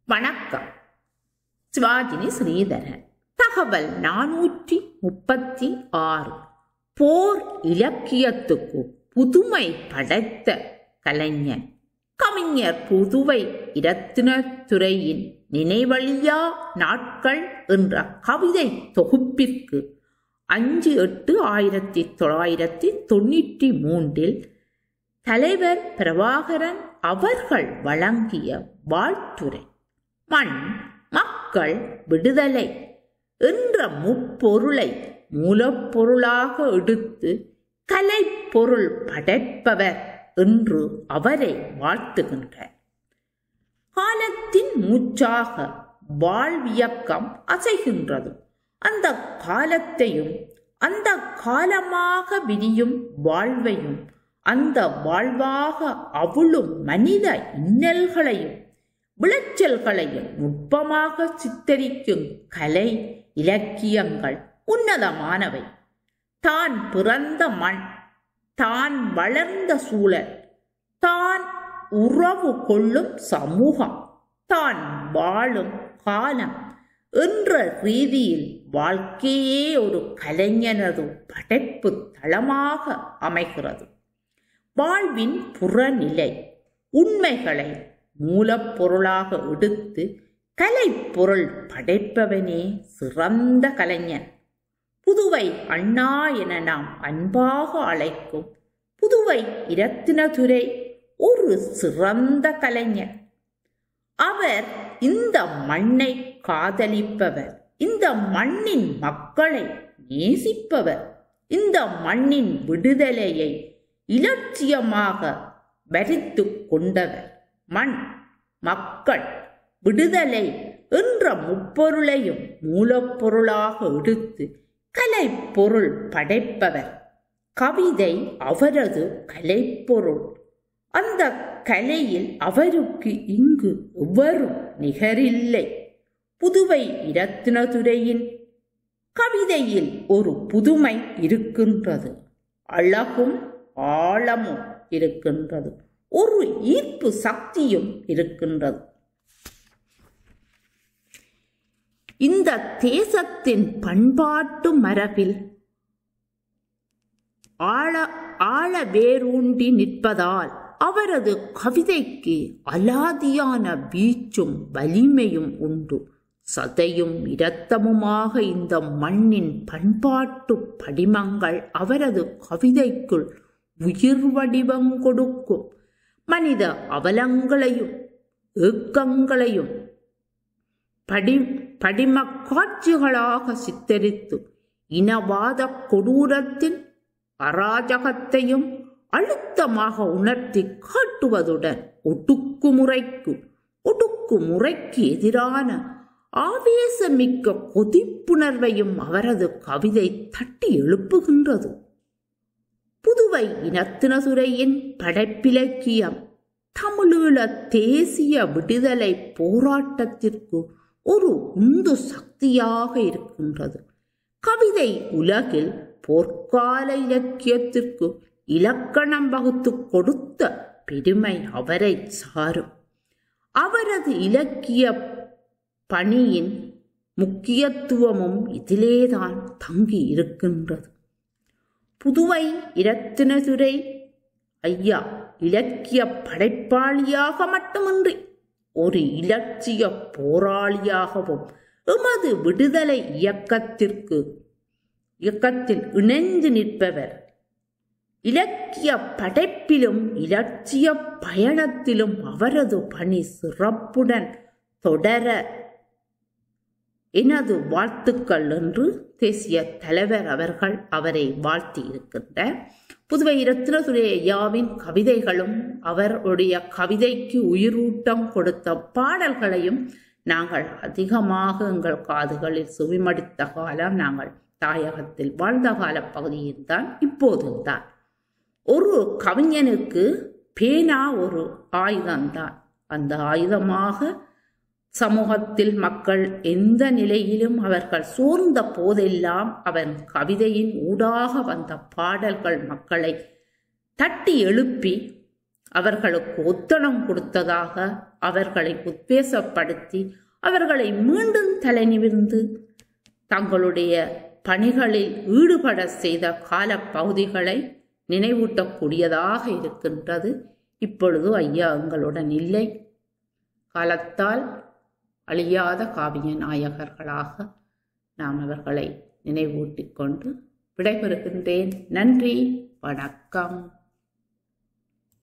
வணக்கம். சிவாஜினி ஸ்ரீதரன். தகவல் 436. போர் இலக்கியத்துக்கு புதுமை படைத்த கலைஞன் கவிஞர் புதுவை இரத்தினத்துரையின் நினைவழியா நாட்கள் என்ற கவிதை தொகுப்பிற்கு 5/8/1993 தலைவர் பிரபாகரன் அவர்கள் வழங்கிய வாழ்த்துரை. மண், மக்கள், விடுதலை என்ற முப்பொருளை மூலப்பொருளாக எடுத்து கலைப்பொருள் படைப்பவர் என்று அவரை வாழ்த்துகின்றார். காலத்தின் மூச்சாக வாழ்வியக்கம் அசைகின்றது. அந்த காலத்தையும் அந்த காலமாக விரியும் வாழ்வையும் அந்த வாழ்வாக அவுளும் மனித இன்னல்களையும் விளைச்சல்களையும் நுட்பமாக சித்தரிக்கும் கலை இலக்கியங்கள் உன்னதமானவை. தான் பிறந்த மண், தான் வளர்ந்த சூழல், தான் உறவு கொள்ளும் சமூகம், தான் வாழும் காலம் என்ற ரீதியில் வாழ்க்கையே ஒரு கலைஞனது படைப்பு தளமாக அமைகிறது. வாழ்வின் புறநிலை உண்மைகளை மூலப்பொருளாக எடுத்து கலைப்பொருள் படைப்பவனே சிறந்த கலைஞன். புதுவை அண்ணா என நாம் அன்பாக அழைக்கும் புதுவை இரத்தினதுரை ஒரு சிறந்த கலைஞர். அவர் இந்த மண்ணை காதலிப்பவர், இந்த மண்ணின் மக்களை நேசிப்பவர், இந்த மண்ணின் விடுதலையை இலட்சியமாக வரித்து கொண்டவர். மண், மக்கள், விடுதலை என்ற முப்பொருளையும் மூலப்பொருளாக எடுத்து கலைப்பொருள் படைப்பவர். கவிதை அவரது கலைப்பொருள். அந்த கலையில் அவருக்கு இங்கு எவரும் நிகரில்லை. புதுவை இரத்தினதுரையின் கவிதையில் ஒரு புதுமை இருக்கின்றது, அழகும் ஆழமும் இருக்கின்றது, ஒரு ஈர்ப்பு சக்தியும் இருக்கின்றது. இந்த தேசத்தின் பண்பாட்டு மரபில் ஆழ வேரூண்டி நிற்பதால் அவரது கவிதைக்கு அலாதியான வீச்சும் வலிமையும் உண்டு. சதையும் இரத்தமுமாக இந்த மண்ணின் பண்பாட்டு படிமங்கள் அவரது கவிதைக்குள் உயிர் வடிவம் கொடுக்கும். மனித அவலங்களையும் ஏக்கங்களையும் படிம காட்சிகளாக சித்தரித்து இனவாத கொடூரத்தின் அராஜகத்தையும் அழுத்தமாக உணர்த்தி காட்டுவதுடன் ஒடுக்குமுறைக்கு எதிரான ஆவேசமிக்க கொதிப்புணர்வையும் அவரது கவிதை தட்டி எழுப்புகின்றது. புதுவை இரத்தினதுரையின் படைப்பிலக்கியம் தமிழீழ தேசிய விடுதலை போராட்டத்திற்கு ஒரு உந்து சக்தியாக இருக்கின்றது. கவிதை உலகில் போர்க்கால இலக்கியத்திற்கு இலக்கணம் வகுத்து கொடுத்த பெருமை அவரை சாரும். அவரது இலக்கிய பணியின் முக்கியத்துவமும் இதிலேதான் தங்கி இருக்கின்றது. புதுவை இரத்தினதுரை ஐயா இலக்கிய படைப்பாளியாக மட்டுமின்றி ஒரு இலட்சிய போராளியாகவும் எமது விடுதலை இயக்கத்தில் இணைந்து நிற்பவர். இலக்கிய படைப்பிலும் இலட்சிய பயணத்திலும் அவரது பணி சிறப்புடன் தொடர எனது வாழ்த்துக்கள் என்று தேசிய தலைவர் அவர்கள் அவரை வாழ்த்தி இருக்கின்றார். புதுவை இரத்தினதுரை ஐயாவின் கவிதைகளும் அவருடைய கவிதைக்கு உயிரூட்டம் கொடுத்த பாடல்களையும் நாங்கள் அதிகமாக எங்கள் காதுகளில் சுவிமடித்த காலம் நாங்கள் தாயகத்தில் வாழ்ந்த கால பகுதியில் தான், இப்போதுதான். ஒரு கவிஞனுக்கு பேனா ஒரு ஆயுதம்தான். அந்த ஆயுதமாக சமூகத்தில் மக்கள் எந்த நிலையிலும் அவர்கள் சோர்ந்த போதெல்லாம் அவன் கவிதையின் ஊடாக வந்த பாடல்கள் மக்களை தட்டி எழுப்பி அவர்களுக்கு ஒத்தடம் கொடுத்ததாக அவர்களை உத்வேசப்படுத்தி அவர்களை மீண்டும் தலைநிமிர்ந்து தங்களுடைய பணிகளில் ஈடுபட செய்த காலப்பகுதிகளை நினைவூட்டக்கூடியதாக இருக்கின்றது. இப்பொழுது ஐயா எங்களுடன் இல்லை. காலத்தால் அழியாத காவிய நாயகர்களாக நாம் அவர்களை நினைவூட்டிக் கொண்டு விடைபெறுகின்றேன். நன்றி, வணக்கம்.